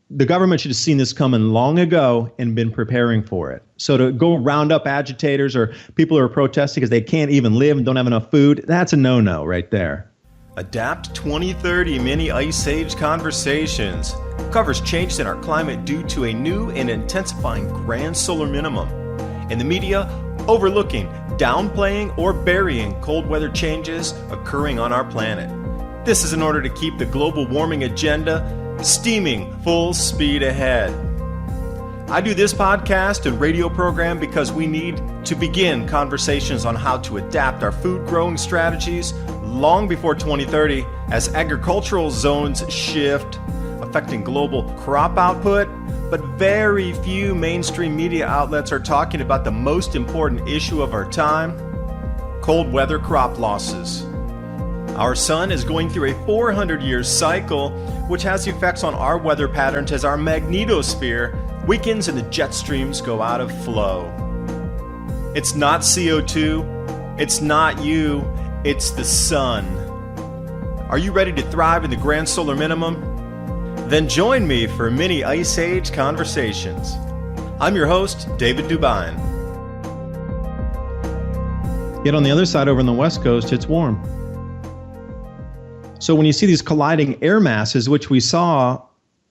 the government should have seen this coming long ago and been preparing for it. So to go round up agitators or people who are protesting because they can't even live and don't have enough food, that's a no-no right there. Adapt 2030 Mini Ice Age Conversations covers changes in our climate due to a new and intensifying grand solar minimum. In the media, overlooking, downplaying, or burying cold weather changes occurring on our planet. This is in order to keep the global warming agenda steaming full speed ahead. I do this podcast and radio program because we need to begin conversations on how to adapt our food growing strategies long before 2030 as agricultural zones shift, affecting global crop output, but very few mainstream media outlets are talking about the most important issue of our time, cold weather crop losses. Our sun is going through a 400-year cycle, which has effects on our weather patterns as our magnetosphere weakens and the jet streams go out of flow. It's not CO2, it's not you, it's the sun. Are you ready to thrive in the Grand Solar Minimum? Then join me for Mini Ice Age Conversations. I'm your host, David DuByne. Yet on the other side, over on the West Coast, it's warm. So when you see these colliding air masses, which we saw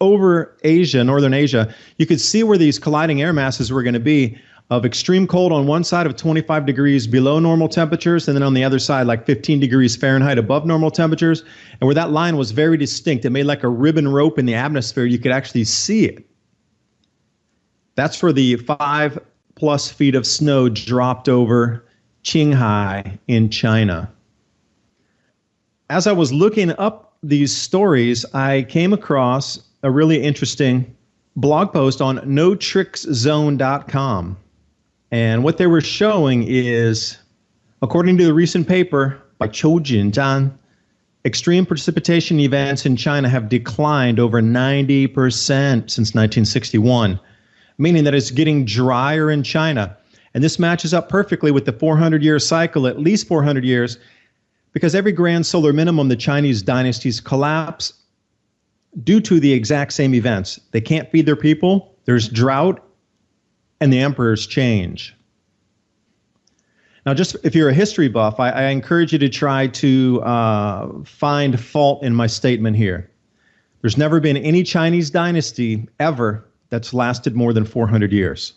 over Asia, northern Asia, you could see where these colliding air masses were going to be of extreme cold on one side of 25 degrees below normal temperatures, and then on the other side, like 15 degrees Fahrenheit above normal temperatures. And where that line was very distinct, it made like a ribbon rope in the atmosphere. You could actually see it. That's for the 5+ feet of snow dropped over Qinghai in China. As I was looking up these stories, I came across a really interesting blog post on notrickszone.com. And what they were showing is, according to the recent paper by Chou Jinzhan, extreme precipitation events in China have declined over 90% since 1961, meaning that it's getting drier in China. And this matches up perfectly with the 400-year cycle, at least 400 years, because every grand solar minimum, the Chinese dynasties collapse due to the exact same events. They can't feed their people, there's drought, and the emperors change. Now, just if you're a history buff, I encourage you to try to find fault in my statement here. There's never been any Chinese dynasty ever that's lasted more than 400 years.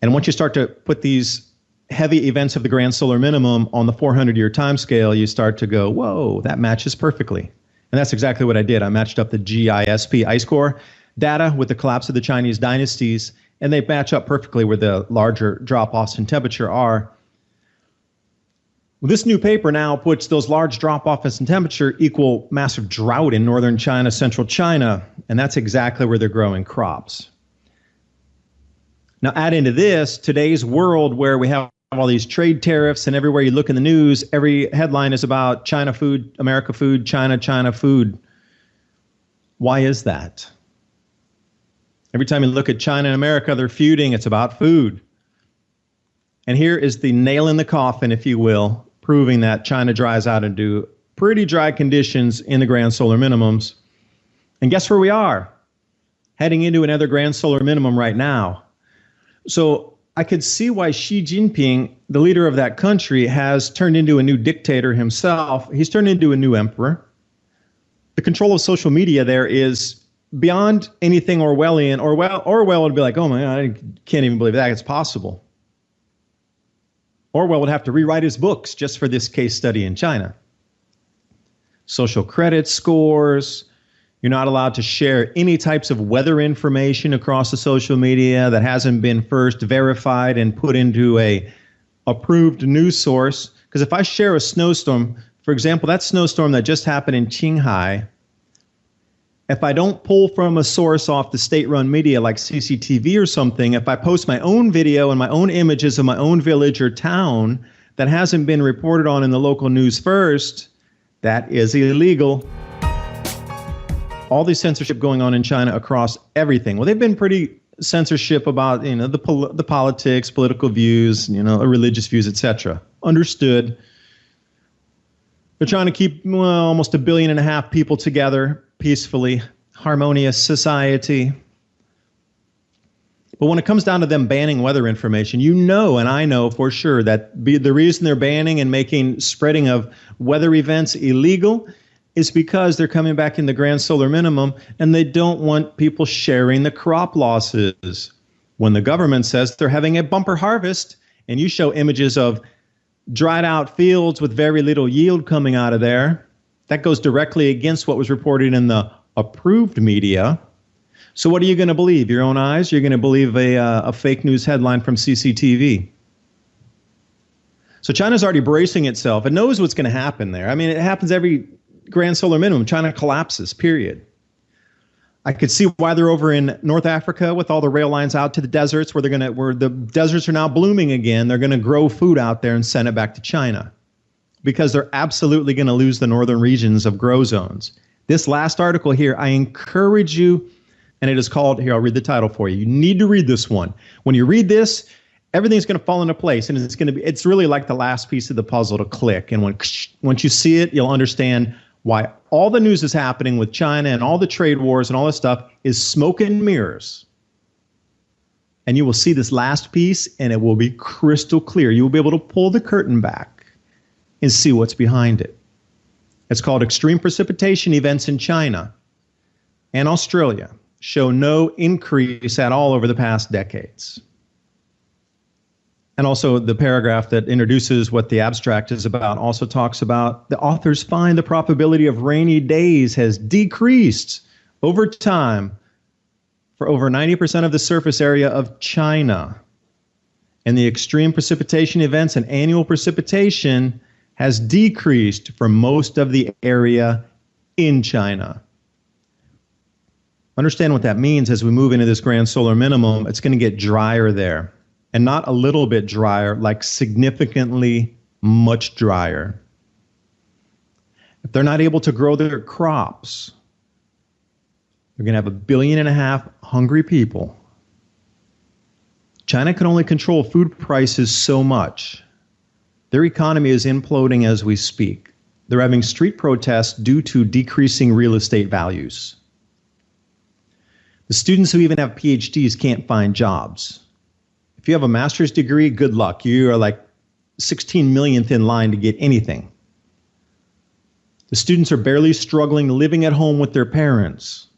And once you start to put these heavy events of the grand solar minimum on the 400-year time scale, you start to go, whoa, that matches perfectly. And that's exactly what I did. I matched up the GISP ice core data with the collapse of the Chinese dynasties, and they match up perfectly where the larger drop-offs in temperature are. Well, this new paper now puts those large drop-offs in temperature equal massive drought in northern China, central China, and that's exactly where they're growing crops. Now add into this today's world where we have all these trade tariffs, and everywhere you look in the news, every headline is about China food, America food, China food. Why is that? Every time you look at China and America, they're feuding. It's about food. And here is the nail in the coffin, if you will, proving that China dries out into pretty dry conditions in the grand solar minimums. And guess where we are? Heading into another grand solar minimum right now. So I could see why Xi Jinping, the leader of that country, has turned into a new dictator himself. He's turned into a new emperor. The control of social media there is beyond anything Orwellian. Orwell would be like, oh my God, I can't even believe that it's possible. Orwell would have to rewrite his books just for this case study in China. Social credit scores. You're not allowed to share any types of weather information across the social media that hasn't been first verified and put into a approved news source. Because if I share a snowstorm, for example, that snowstorm that just happened in Qinghai, if I don't pull from a source off the state-run media like CCTV or something, if I post my own video and my own images of my own village or town that hasn't been reported on in the local news first, that is illegal. All the censorship going on in China across everything. Well, they've been pretty censorship about, the politics, political views, religious views, etc. Understood. They're trying to keep almost 1.5 billion people together peacefully, harmonious society. But when it comes down to them banning weather information, you know, and I know for sure that the reason they're banning and making spreading of weather events illegal is because they're coming back in the Grand Solar Minimum and they don't want people sharing the crop losses. When the government says they're having a bumper harvest and you show images of dried out fields with very little yield coming out of there, that goes directly against what was reported in the approved media. So what are you going to believe? Your own eyes? You're going to believe a fake news headline from CCTV. So China's already bracing itself. It knows what's going to happen there. I mean, it happens every Grand Solar Minimum. China collapses, period. I could see why they're over in North Africa with all the rail lines out to the deserts where the deserts are now blooming again. They're going to grow food out there and send it back to China because they're absolutely going to lose the northern regions of grow zones. This last article here, I encourage you, and it is called, here, I'll read the title for you. You need to read this one. When you read this, everything's going to fall into place, and it's really like the last piece of the puzzle to click. And once you see it, you'll understand why all the news is happening with China and all the trade wars and all this stuff is smoke and mirrors. And you will see this last piece, and it will be crystal clear. You will be able to pull the curtain back and see what's behind it. It's called Extreme Precipitation Events in China and Australia show no increase at all over the past decades. And also the paragraph that introduces what the abstract is about also talks about the authors find the probability of rainy days has decreased over time for over 90% of the surface area of China. And the extreme precipitation events and annual precipitation has decreased for most of the area in China. Understand what that means as we move into this Grand Solar Minimum. It's going to get drier there. And not a little bit drier, like significantly much drier. If they're not able to grow their crops, they're going to have 1.5 billion hungry people. China can only control food prices so much. Their economy is imploding as we speak. They're having street protests due to decreasing real estate values. The students who even have PhDs can't find jobs. If you have a master's degree, good luck. You are like 16 millionth in line to get anything. The students are barely struggling, living at home with their parents.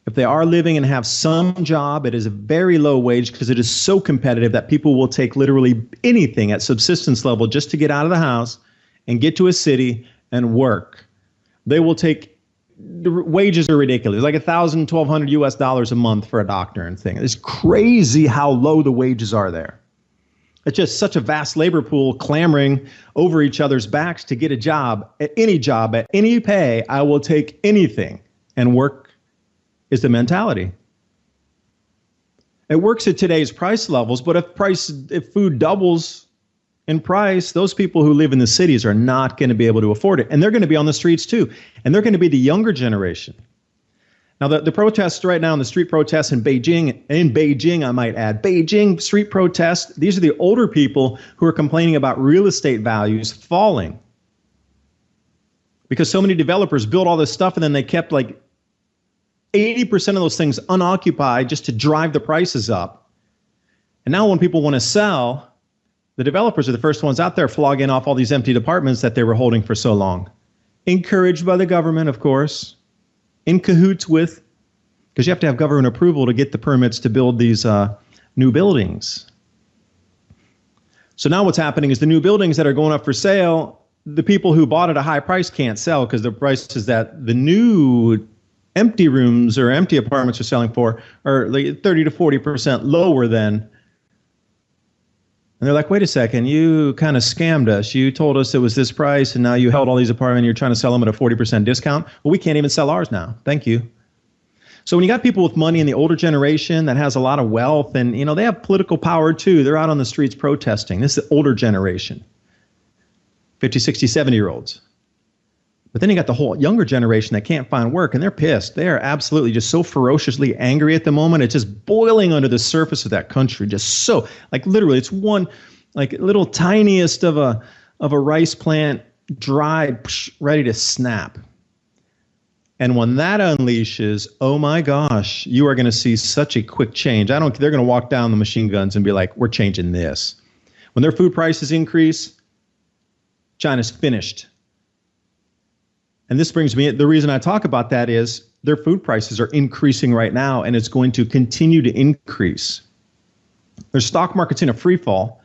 If they are living and have some job, it is a very low wage because it is so competitive that people will take literally anything at subsistence level just to get out of the house and get to a city and work. They will take, the wages are ridiculous, like $1,000, $1,200 US a month for a doctor and thing. It's crazy how low the wages are there. It's just such a vast labor pool clamoring over each other's backs to get a job, at any pay. I will take anything, and work is the mentality. It works at today's price levels, but if food doubles in price, those people who live in the cities are not going to be able to afford it. And they're going to be on the streets too. And they're going to be the younger generation. Now, the protests right now, the street protests in Beijing, I might add, Beijing street protests, these are the older people who are complaining about real estate values falling. Because so many developers built all this stuff and then they kept like 80% of those things unoccupied just to drive the prices up. And now when people want to sell, the developers are the first ones out there flogging off all these empty apartments that they were holding for so long. Encouraged by the government, of course. In cahoots with, because you have to have government approval to get the permits to build these new buildings. So now what's happening is the new buildings that are going up for sale, the people who bought at a high price can't sell because the prices that the new empty rooms or empty apartments are selling for are like 30 to 40% lower than. And they're like, wait a second, you kind of scammed us. You told us it was this price, and now you held all these apartments, and you're trying to sell them at a 40% discount. Well, we can't even sell ours now. Thank you. So when you got people with money in the older generation that has a lot of wealth, and they have political power too. They're out on the streets protesting. This is the older generation, 50, 60, 70-year-olds. But then you got the whole younger generation that can't find work, and they're pissed. They are absolutely just so ferociously angry at the moment. It's just boiling under the surface of that country. Just so, like literally, it's one like little tiniest of a rice plant, dried, ready to snap. And when that unleashes, oh my gosh, you are going to see such a quick change. They're going to walk down the machine guns and be like, we're changing this. When their food prices increase, China's finished. And this brings me, the reason I talk about that is their food prices are increasing right now, and it's going to continue to increase. Their stock market's in a free fall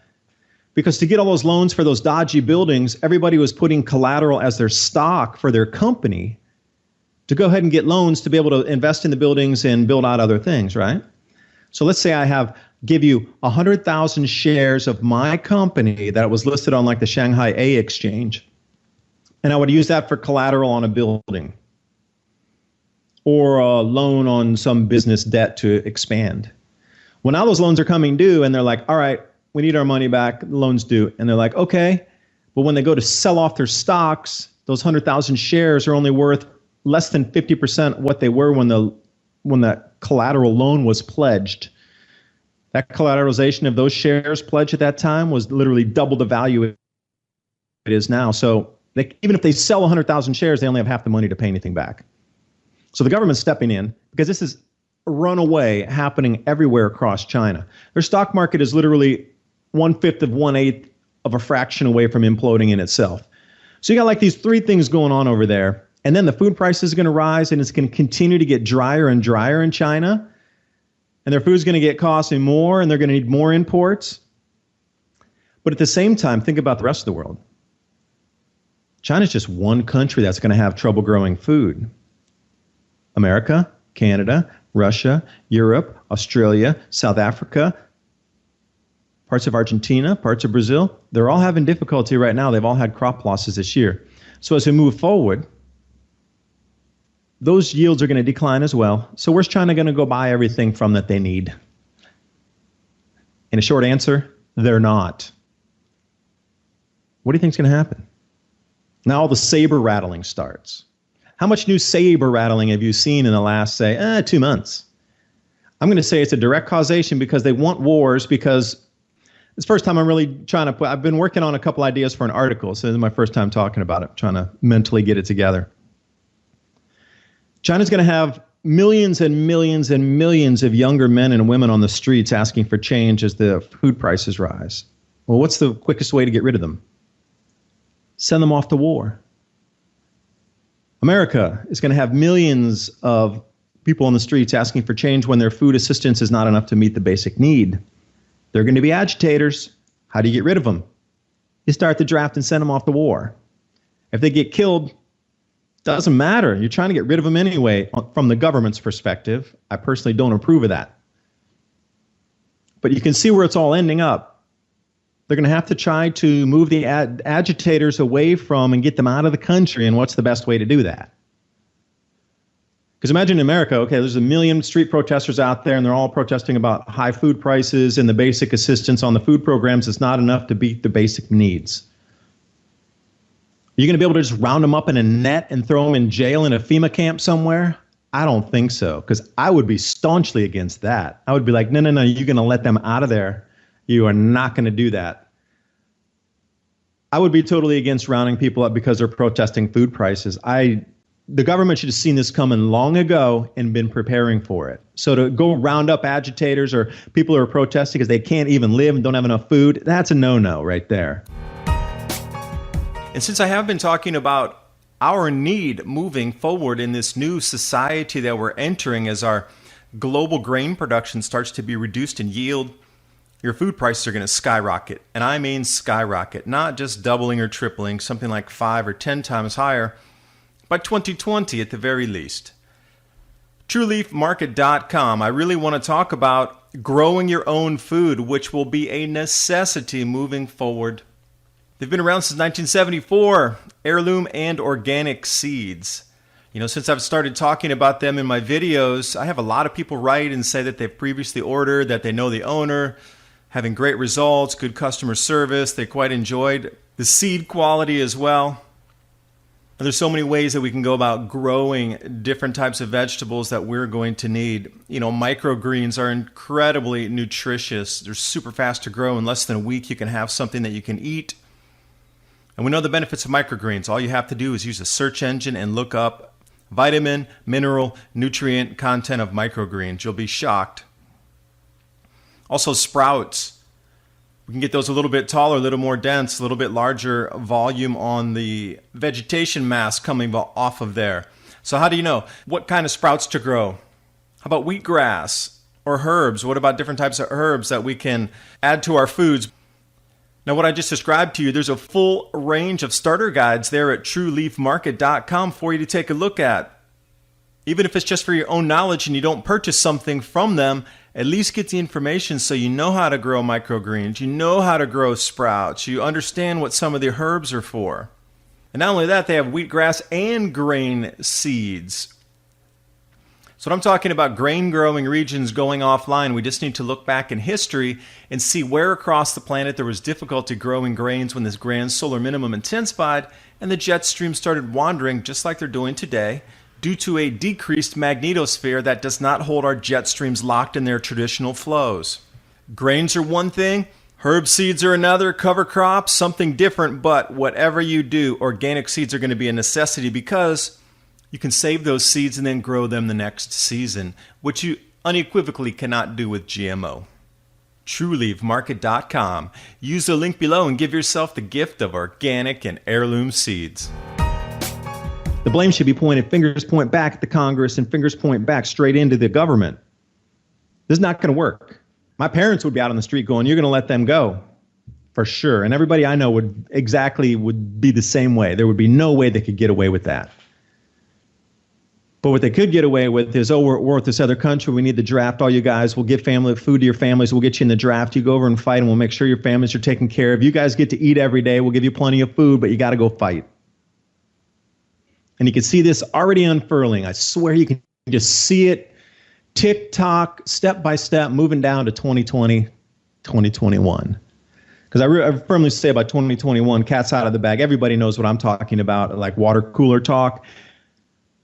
because to get all those loans for those dodgy buildings, everybody was putting collateral as their stock for their company to go ahead and get loans to be able to invest in the buildings and build out other things, right? So let's say I give you 100,000 shares of my company that was listed on like the Shanghai A exchange, and I would use that for collateral on a building or a loan on some business debt to expand. Well, now those loans are coming due, and they're like, all right, we need our money back, the loan's due. And they're like, okay, but when they go to sell off their stocks, those 100,000 shares are only worth less than 50% what they were when the collateral loan was pledged. That collateralization of those shares pledged at that time was literally double the value it is now. So even if they sell 100,000 shares, they only have half the money to pay anything back. So the government's stepping in because this is a runaway happening everywhere across China. Their stock market is literally 1/5 of 1/8 of a fraction away from imploding in itself. So you got like these three things going on over there. And then the food price is going to rise, and it's going to continue to get drier and drier in China. And their food's going to get costing more, and they're going to need more imports. But at the same time, think about the rest of the world. China's just one country that's going to have trouble growing food. America, Canada, Russia, Europe, Australia, South Africa, parts of Argentina, parts of Brazil, they're all having difficulty right now. They've all had crop losses this year. So as we move forward, those yields are going to decline as well. So where's China going to go buy everything from that they need? In a short answer, they're not. What do you think is going to happen? Now all the saber rattling starts. How much new saber rattling have you seen in the last, say, 2 months? I'm going to say it's a direct causation because they want wars, because it's the first time I'm really trying to I've been working on a couple ideas for an article, so this is my first time talking about it, trying to mentally get it together. China's going to have millions and millions and millions of younger men and women on the streets asking for change as the food prices rise. Well, what's the quickest way to get rid of them? Send them off to war. America is going to have millions of people on the streets asking for change when their food assistance is not enough to meet the basic need. They're going to be agitators. How do you get rid of them? You start the draft and send them off to war. If they get killed, doesn't matter. You're trying to get rid of them anyway. From the government's perspective, I personally don't approve of that. But you can see where it's all ending up. They're going to have to try to move the agitators away from and get them out of the country. And what's the best way to do that? Because imagine in America, okay, there's 1 million street protesters out there, and they're all protesting about high food prices, and the basic assistance on the food programs is not enough to meet the basic needs. Are you going to be able to just round them up in a net and throw them in jail in a FEMA camp somewhere? I don't think so, because I would be staunchly against that. I would be like, no, you're going to let them out of there. You are not going to do that. I would be totally against rounding people up because they're protesting food prices. The government should have seen this coming long ago and been preparing for it. So to go round up agitators or people who are protesting because they can't even live and don't have enough food, that's a no-no right there. And since I have been talking about our need moving forward in this new society that we're entering as our global grain production starts to be reduced in yield, your food prices are going to skyrocket. And I mean skyrocket, not just doubling or tripling, something like 5 or 10 times higher by 2020 at the very least. TrueLeafMarket.com. I really want to talk about growing your own food, which will be a necessity moving forward. They've been around since 1974, heirloom and organic seeds. You know, since I've started talking about them in my videos, I have a lot of people write and say that they've previously ordered, that they know the owner, having great results, good customer service. They quite enjoyed the seed quality as well. And there's so many ways that we can go about growing different types of vegetables that we're going to need. You know, microgreens are incredibly nutritious. They're super fast to grow. In less than a week, you can have something that you can eat. And we know the benefits of microgreens. All you have to do is use a search engine and look up vitamin, mineral, nutrient content of microgreens. You'll be shocked. Also sprouts. We can get those a little bit taller, a little more dense, a little bit larger volume on the vegetation mass coming off of there. So how do you know what kind of sprouts to grow? How about wheatgrass or herbs? What about different types of herbs that we can add to our foods? Now, what I just described to you, there's a full range of starter guides there at trueleafmarket.com for you to take a look at. Even if it's just for your own knowledge and you don't purchase something from them, at least get the information so you know how to grow microgreens, you know how to grow sprouts, you understand what some of the herbs are for. And not only that, they have wheatgrass and grain seeds. So I'm talking about grain growing regions going offline. We just need to look back in history and see where across the planet there was difficulty growing grains when this grand solar minimum intensified and the jet stream started wandering just like they're doing today due to a decreased magnetosphere that does not hold our jet streams locked in their traditional flows. Grains are one thing, herb seeds are another, cover crops, something different, but whatever you do, organic seeds are going to be a necessity because you can save those seeds and then grow them the next season, which you unequivocally cannot do with GMO. TrueLeafMarket.com. Use the link below and give yourself the gift of organic and heirloom seeds. The blame should be pointed, fingers point back at the Congress and fingers point back straight into the government. This is not going to work. My parents would be out on the street going, you're going to let them go. For sure. And everybody I know would be the same way. There would be no way they could get away with that. But what they could get away with is, we're with this other country. We need the draft. All you guys, we'll give food to your families. We'll get you in the draft. You go over and fight, and we'll make sure your families are taken care of. You guys get to eat every day. We'll give you plenty of food, but you got to go fight. And you can see this already unfurling. I swear you can just see it tick-tock, step by step, moving down to 2020, 2021. Because I firmly say by 2021, cat's out of the bag. Everybody knows what I'm talking about, like water cooler talk.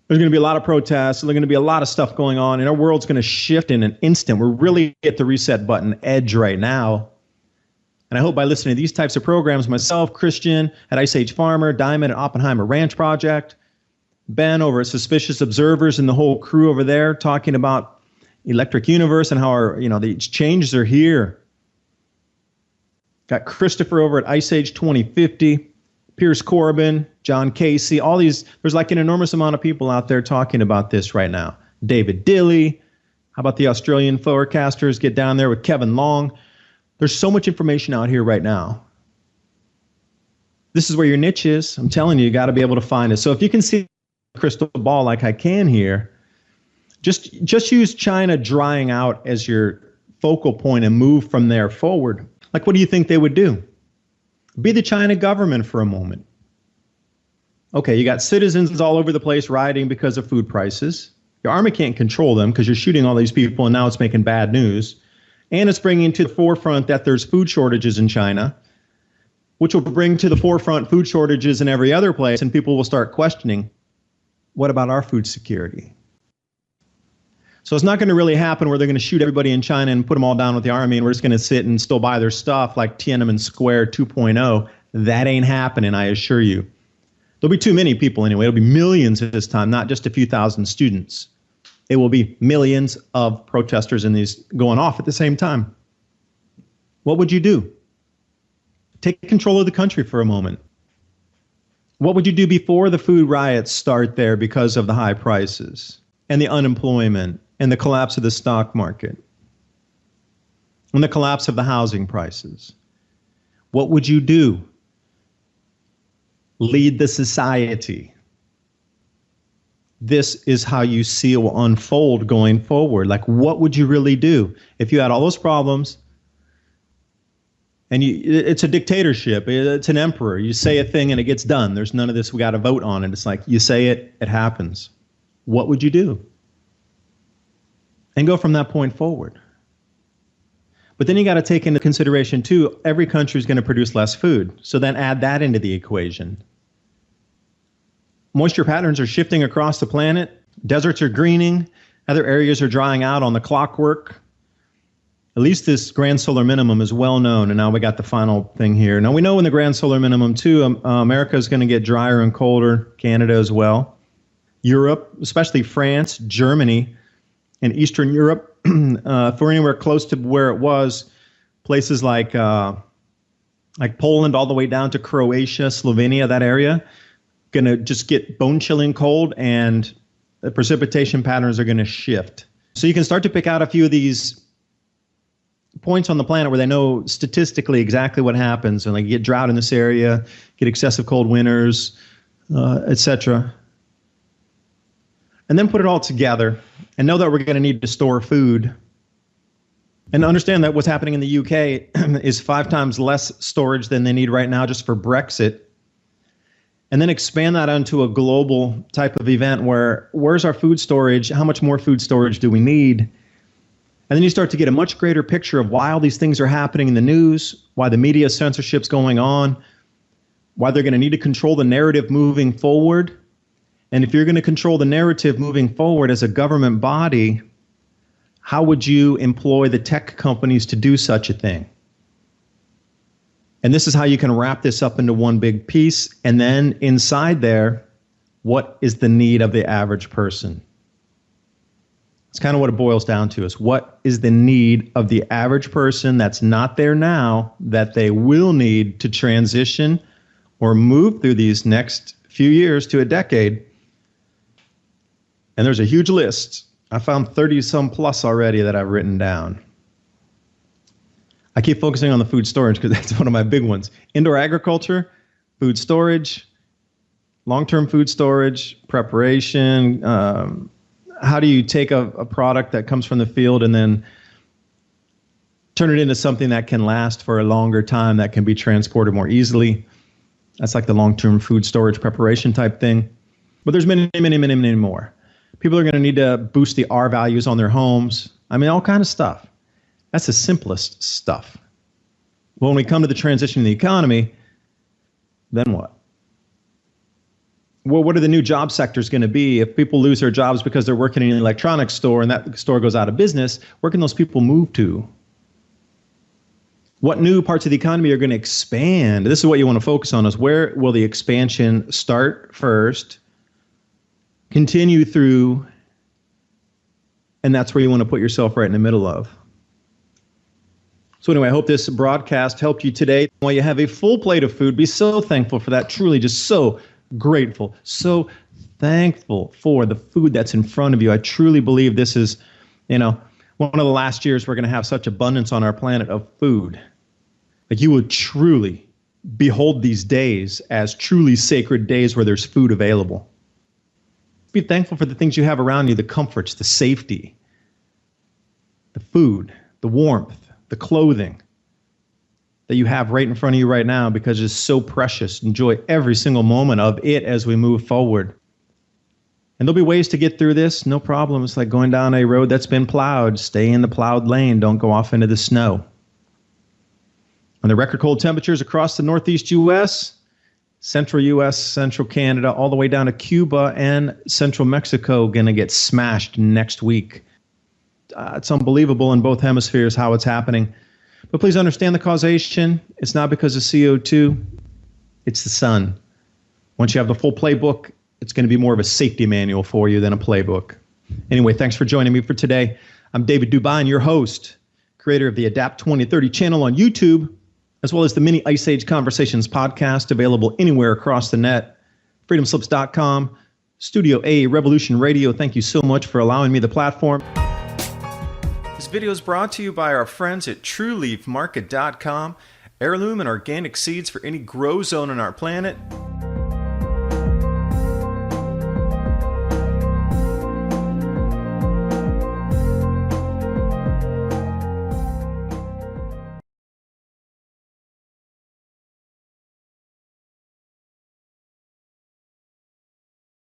There's going to be a lot of protests. There's going to be a lot of stuff going on, and our world's going to shift in an instant. We're really at the reset button edge right now. And I hope by listening to these types of programs, myself, Christian at Ice Age Farmer, Diamond at Oppenheimer Ranch Project, Ben over at Suspicious Observers and the whole crew over there talking about Electric Universe and how the changes are here. Got Christopher over at Ice Age 2050. Pierce Corbin, John Casey, all these, there's like an enormous amount of people out there talking about this right now. David Dilley, how about the Australian forecasters? Get down there with Kevin Long. There's so much information out here right now. This is where your niche is. I'm telling you, you got to be able to find it. So if you can see a crystal ball like I can here, just use China drying out as your focal point and move from there forward. Like, what do you think they would do? Be the China government for a moment. Okay, you got citizens all over the place rioting because of food prices. Your army can't control them because you're shooting all these people and now it's making bad news. And it's bringing to the forefront that there's food shortages in China, which will bring to the forefront food shortages in every other place, and people will start questioning, what about our food security? So it's not going to really happen where they're going to shoot everybody in China and put them all down with the army and we're just going to sit and still buy their stuff like Tiananmen Square 2.0. That ain't happening, I assure you. There'll be too many people anyway. It'll be millions at this time, not just a few thousand students. It will be millions of protesters in these going off at the same time. What would you do? Take control of the country for a moment. What would you do before the food riots start there because of the high prices and the unemployment and the collapse of the stock market and the collapse of the housing prices? What would you do? Lead the society. This is how you see it will unfold going forward. Like, what would you really do if you had all those problems and it's a dictatorship, it's an emperor. You say a thing and it gets done. There's none of this, we got to vote on it. It's like you say it, it happens. What would you do? And go from that point forward. But then you got to take into consideration too, every country is going to produce less food. So then add that into the equation. Moisture patterns are shifting across the planet. Deserts are greening. Other areas are drying out on the clockwork. At least this grand solar minimum is well known. And now we got the final thing here. Now we know in the grand solar minimum too, America is going to get drier and colder, Canada as well. Europe, especially France, Germany, and Eastern Europe, for anywhere close to where it was, places like Poland all the way down to Croatia, Slovenia, that area, going to just get bone-chilling cold, and the precipitation patterns are going to shift. So you can start to pick out a few of these points on the planet where they know statistically exactly what happens, and like you get drought in this area, get excessive cold winters, etc. And then put it all together and know that we're going to need to store food. And understand that what's happening in the UK is 5 times less storage than they need right now just for Brexit. And then expand that onto a global type of event where where's our food storage? How much more food storage do we need? And then you start to get a much greater picture of why all these things are happening in the news, why the media censorship's going on, why they're going to need to control the narrative moving forward. And if you're going to control the narrative moving forward as a government body, how would you employ the tech companies to do such a thing? And this is how you can wrap this up into one big piece. And then inside there, what is the need of the average person? It's kind of what it boils down to, is what is the need of the average person that's not there now that they will need to transition or move through these next few years to a decade. And there's a huge list. I found 30 some plus already that I've written down. I keep focusing on the food storage because that's one of my big ones. Indoor agriculture, food storage, long-term food storage, preparation. How do you take a product that comes from the field and then turn it into something that can last for a longer time, that can be transported more easily? That's like the long-term food storage preparation type thing. But there's many, many, many, many more. People are going to need to boost the R values on their homes. I mean, all kind of stuff. That's the simplest stuff. Well, when we come to the transition in the economy, then what? Well, what are the new job sectors going to be? If people lose their jobs because they're working in an electronics store and that store goes out of business, where can those people move to? What new parts of the economy are going to expand? This is what you want to focus on, is where will the expansion start first, continue through, and that's where you want to put yourself right in the middle of. So anyway, I hope this broadcast helped you today. While you have a full plate of food, be so thankful for that. Truly just so grateful, so thankful for the food that's in front of you. I truly believe this is, one of the last years we're going to have such abundance on our planet of food. Like, you will truly behold these days as truly sacred days where there's food available. Be thankful for the things you have around you, the comforts, the safety, the food, the warmth, the clothing that you have right in front of you right now, because it's so precious. Enjoy every single moment of it as we move forward. And there'll be ways to get through this, no problem. It's like going down a road that's been plowed. Stay in the plowed lane. Don't go off into the snow. And the record cold temperatures across the Northeast U.S., Central U.S., Central Canada, all the way down to Cuba and Central Mexico, going to get smashed next week. It's unbelievable in both hemispheres how it's happening. But please understand the causation. It's not because of CO2. It's the sun. Once you have the full playbook, it's going to be more of a safety manual for you than a playbook. Anyway, thanks for joining me for today. I'm David DuByne, your host, creator of the Adapt 2030 channel on YouTube, as well as the Mini Ice Age Conversations podcast, available anywhere across the net. freedomslips.com, Studio A, Revolution Radio. Thank you so much for allowing me the platform. This video is brought to you by our friends at TrueLeafMarket.com. Heirloom and organic seeds for any grow zone on our planet.